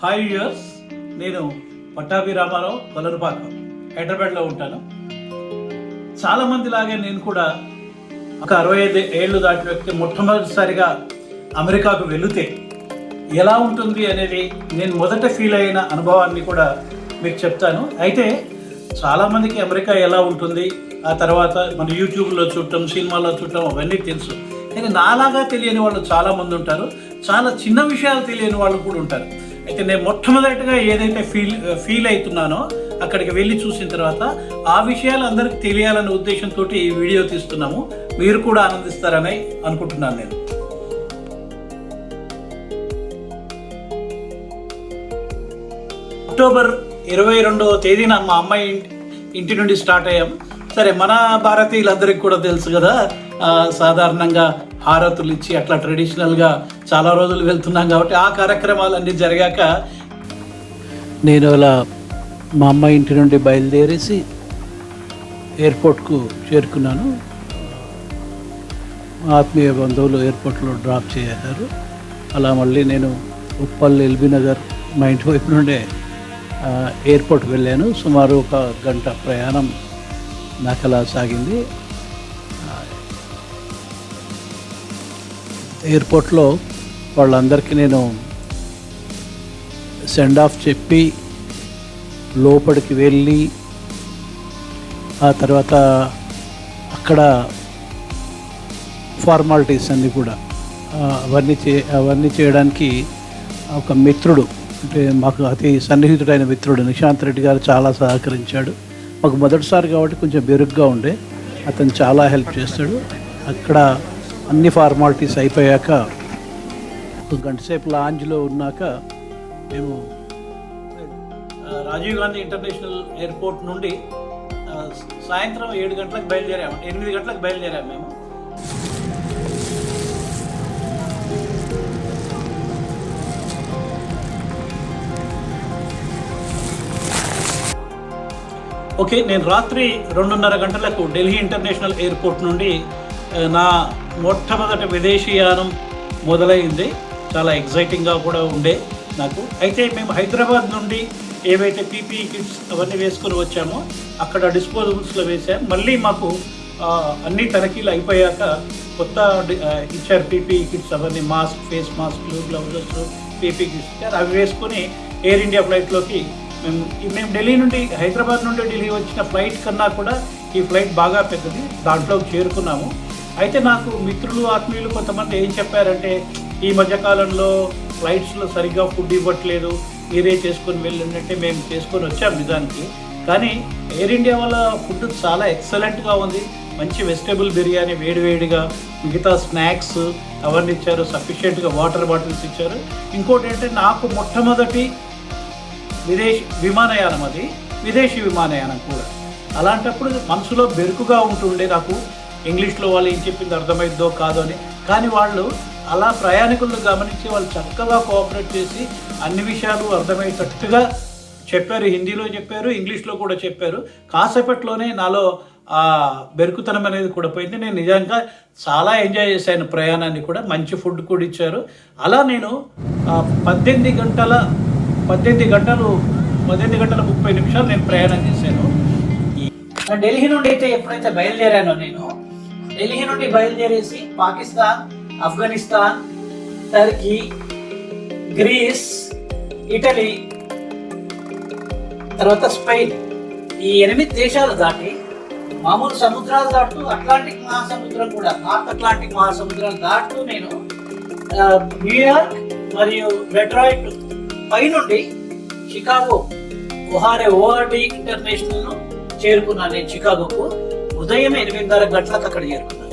Hi viewers, నేను పట్టాభి రామారావు, కొలనుపాక, హైదరాబాద్లో ఉంటాను. చాలామంది లాగే నేను కూడా ఒక 65 ఏళ్ళు దాటి వ్యక్తి మొట్టమొదటిసారిగా అమెరికాకు వెళితే ఎలా ఉంటుంది అనేది నేను మొదట ఫీల్ అయిన అనుభవాన్ని కూడా మీకు చెప్తాను. అయితే చాలామందికి అమెరికా ఎలా ఉంటుంది, ఆ తర్వాత మన యూట్యూబ్లో చూడటం, సినిమాలో చూడటం అవన్నీ తెలుసు. కానీ నాలాగా తెలియని వాళ్ళు చాలామంది ఉంటారు. చాలా చిన్న విషయాలు తెలియని వాళ్ళు కూడా ఉంటారు. అయితే నేను మొట్టమొదటిగా ఏదైతే ఫీల్ అవుతున్నానో అక్కడికి వెళ్ళి చూసిన తర్వాత ఆ విషయాలు అందరికి తెలియాలనే ఉద్దేశంతో ఈ వీడియో తీస్తున్నాము. మీరు కూడా ఆనందిస్తారని అనుకుంటున్నాను. నేను అక్టోబర్ 22వ తేదీన మా అమ్మాయి ఇంటి నుండి స్టార్ట్ అయ్యాం. సరే, మన భారతీయులందరికీ కూడా తెలుసు కదా, సాధారణంగా హారతులు ఇచ్చి అట్లా ట్రెడిషనల్గా చాలా రోజులు వెళ్తున్నాం. కాబట్టి ఆ కార్యక్రమాలన్నీ జరిగాక నేను అలా మా అమ్మాయి ఇంటి నుండి బయలుదేరేసి ఎయిర్పోర్ట్కు చేరుకున్నాను. ఆత్మీయ బంధువులు ఎయిర్పోర్ట్లో డ్రాప్ చేశారు. అలా మళ్ళీ నేను ఉప్పల్, ఎల్బీ నగర్ మా ఇంటి వైపు నుండే ఎయిర్పోర్ట్కి వెళ్ళాను. సుమారు 1 గంట ప్రయాణం నాకు అలా సాగింది. ఎయిర్పోర్ట్లో వాళ్ళందరికీ నేను సెండ్ ఆఫ్ చెప్పి లోపలికి వెళ్ళి ఆ తర్వాత అక్కడ ఫార్మాలిటీస్ అన్నీ కూడా అవన్నీ చేయడానికి ఒక మిత్రుడు, అంటే మాకు అతి సన్నిహితుడైన మిత్రుడు నిశాంత్ రెడ్డి గారు చాలా సహకరించాడు. మాకు మొదటిసారి కాబట్టి కొంచెం బెరుగ్గా ఉండే, అతను చాలా హెల్ప్ చేస్తాడు. అక్కడ అన్ని ఫార్మాలిటీస్ అయిపోయాక 1 గంట సేపు లాంజ్లో ఉన్నాక మేము రాజీవ్ గాంధీ ఇంటర్నేషనల్ ఎయిర్పోర్ట్ నుండి సాయంత్రం 7 గంటలకు బయలుదేరాము. 8 గంటలకు బయలుదేరాము మేము. ఓకే, నేను రాత్రి 2:30 గంటలకు ఢిల్లీ ఇంటర్నేషనల్ ఎయిర్పోర్ట్ నుండి నా మొట్టమొదటి విదేశీయానం మొదలైంది. చాలా ఎగ్జైటింగ్గా కూడా ఉండే నాకు. అయితే మేము హైదరాబాద్ నుండి ఏవైతే పీపీఈ కిట్స్ అవన్నీ వేసుకొని వచ్చామో అక్కడ డిస్పోజబుల్స్లో వేసాం. మళ్ళీ మాకు అన్ని తనిఖీలు అయిపోయాక కొత్త ఇచ్చారు పీపీఈ కిట్స్ అవన్నీ, మాస్క్, ఫేస్ మాస్క్లు, గ్లౌజెస్, పీపీఈ కిట్స్ ఇచ్చారు. అవి వేసుకొని ఎయిర్ ఇండియా ఫ్లైట్లోకి మేము ఢిల్లీ నుండి, హైదరాబాద్ నుండి ఢిల్లీ వచ్చిన ఫ్లైట్ కన్నా కూడా ఈ ఫ్లైట్ బాగా పెద్దది, దాంట్లోకి చేరుకున్నాము. అయితే నాకు మిత్రులు, ఆత్మీయులు కొంతమంది ఏం చెప్పారంటే, ఈ మధ్యకాలంలో ఫ్లైట్స్లో సరిగ్గా ఫుడ్ ఇవ్వట్లేదు, మీరే చేసుకొని వెళ్ళండి. మేము చేసుకొని వచ్చాం నిజానికి. కానీ ఎయిర్ ఇండియా వల్ల ఫుడ్ చాలా ఎక్సలెంట్గా ఉంది. మంచి వెజిటేబుల్ బిర్యానీ వేడివేడిగా, మిగతా స్నాక్స్ అవన్నీ ఇచ్చారు. సఫిషియెంట్గా వాటర్ బాటిల్స్ ఇచ్చారు. ఇంకోటి ఏంటంటే, నాకు మొట్టమొదటి విదేశీ విమానయానం, అది విదేశీ విమానయానం కూడా. అలాంటప్పుడు మనసులో బెరుకుగా ఉంటుండే నాకు, ఇంగ్లీష్లో వాళ్ళు ఏం చెప్పింది అర్థమైద్దో కాదో అని. కానీ వాళ్ళు అలా ప్రయాణికులను గమనించి వాళ్ళు చక్కగా కోఆపరేట్ చేసి అన్ని విషయాలు అర్థమయ్యేటట్టుగా చెప్పారు. హిందీలో చెప్పారు, ఇంగ్లీష్లో కూడా చెప్పారు. కాసేపట్లోనే నాలో ఆ బెరుకుతనం అనేది కూడా పోయింది. నేను నిజంగా చాలా ఎంజాయ్ చేశాను ప్రయాణాన్ని కూడా. మంచి ఫుడ్ కూడా ఇచ్చారు. అలా నేను 18 గంటల 30 నిమిషాలు నేను ప్రయాణం చేశాను. ఢిల్లీ నుండి అయితే ఎప్పుడైతే బయలుదేరానో, నేను ఢిల్లీ నుండి బయలుదేరేసి Pakistan, Afghanistan, Turkey, Greece, Italy, తర్వాత స్పెయిన్, ఈ 8 దేశాలు దాటి మామూలు సముద్రాలు దాటుతూ అట్లాంటిక్ మహాసముద్రం కూడా, నార్త్ అట్లాంటిక్ మహాసముద్రాలు దాటుతూ నేను న్యూయార్క్ మరియు డెట్రాయిట్ పై నుండి చికాగో ఓఆర్డి ఇంటర్నేషనల్ చేరుకున్నాను. నేను చికాగోకు ఉదయం 8:30 గంటలకు అక్కడ చేరుకున్నాను.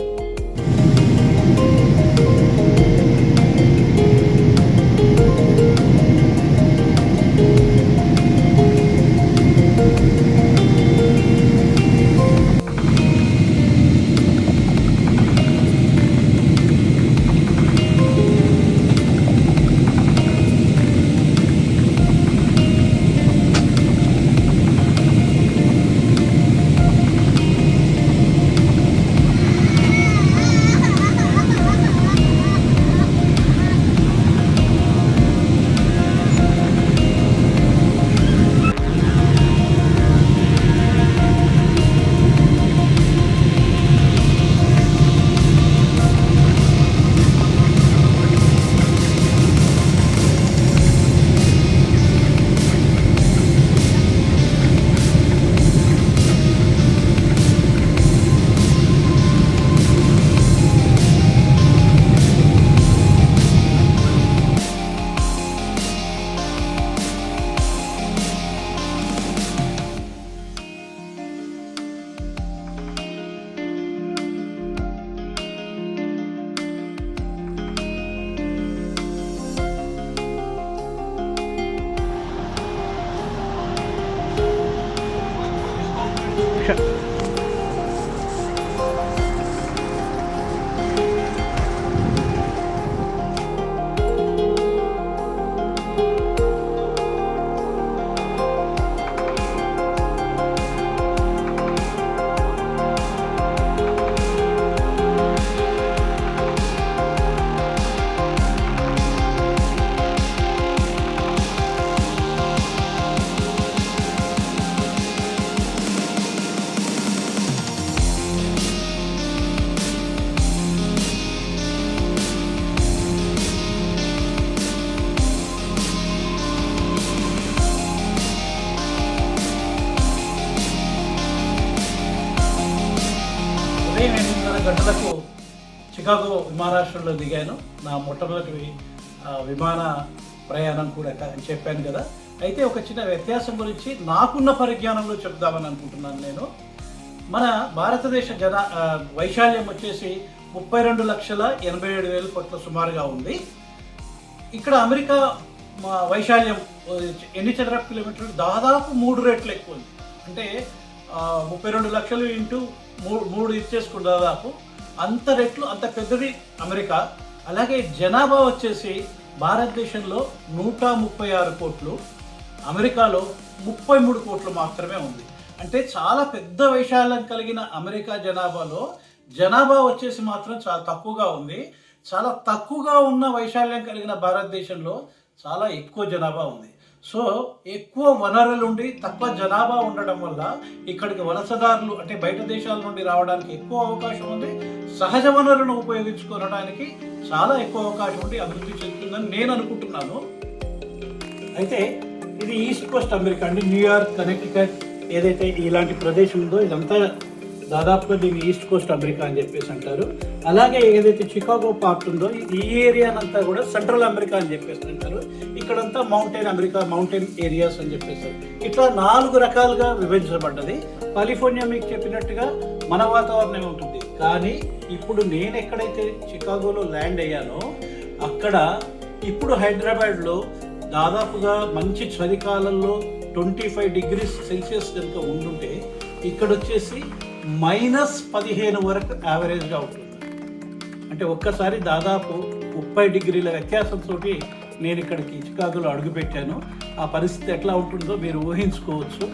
జంక్షన్. ఉదయం 8:30 గంటలకు చికాగో విమానాశ్రయంలో దిగాను. నా మొట్టమొదటి విమాన ప్రయాణం కూడా చెప్పాను కదా. అయితే ఒక చిన్న వ్యత్యాసం గురించి నాకున్న పరిజ్ఞానంలో చెప్దామని అనుకుంటున్నాను నేను. మన భారతదేశ వైశాల్యం వచ్చేసి 32,87,000 కోట్ల సుమారుగా ఉంది. ఇక్కడ అమెరికా వైశాల్యం ఎన్ని చదరపు కిలోమీటర్లు? దాదాపు 3 రెట్లు ఎక్కువ ఉంది. అంటే 32 లక్షలు ఇంటూ 3 ఇచ్చేసుకుంటు దాదాపు అంత రెట్లు, అంత పెద్దది అమెరికా. అలాగే జనాభా వచ్చేసి భారతదేశంలో 136 కోట్లు, అమెరికాలో 33 కోట్లు మాత్రమే ఉంది. అంటే చాలా పెద్ద వైశాల్యం కలిగిన అమెరికా జనాభా వచ్చేసి మాత్రం చాలా తక్కువగా ఉంది. చాలా తక్కువగా ఉన్న వైశాల్యం కలిగిన భారతదేశంలో చాలా ఎక్కువ జనాభా ఉంది. సో ఎక్కువ వనరులు ఉండి తక్కువ జనాభా ఉండడం వల్ల ఇక్కడికి వలసదారులు అంటే బయట దేశాల నుండి రావడానికి ఎక్కువ అవకాశం ఉంది. సహజ వనరులను ఉపయోగించుకోవడానికి చాలా ఎక్కువ అవకాశం ఉండి అభివృద్ధి చెందుతుందని నేను అనుకుంటున్నాను. అయితే ఇది ఈస్ట్ కోస్ట్ అమెరికా అండి. న్యూయార్క్, కనెక్టికట్ ఏదైతే ఇలాంటి ప్రదేశం ఉందో ఇదంతా దాదాపుగా దీన్ని ఈస్ట్ కోస్ట్ అమెరికా అని చెప్పేసి అంటారు. అలాగే ఏదైతే చికాగో పార్ట్ ఉందో ఈ ఏరియానంతా కూడా సెంట్రల్ అమెరికా అని చెప్పేసి అంటారు. ఇక్కడంతా మౌంటైన్ ఏరియాస్ అని చెప్పేసి ఇట్లా 4 రకాలుగా విభజించబడ్డది. కాలిఫోర్నియా మీకు చెప్పినట్టుగా మన వాతావరణం ఉంటుంది. కానీ ఇప్పుడు నేను ఎక్కడైతే చికాగోలో ల్యాండ్ అయ్యానో అక్కడ ఇప్పుడు హైదరాబాద్లో దాదాపుగా మంచి చలికాలంలో 25 డిగ్రీస్ సెల్సియస్ కనుక ఉండుంటే ఇక్కడ వచ్చేసి -15 వరకు యావరేజ్గా ఉంటుంది. అంటే ఒక్కసారి దాదాపు 30 డిగ్రీల వ్యత్యాసంతో నేను ఇక్కడికి చికాగోలో అడుగుపెట్టాను. ఆ పరిస్థితి ఎట్లా ఉంటుందో మీరు ఊహించుకోవచ్చు.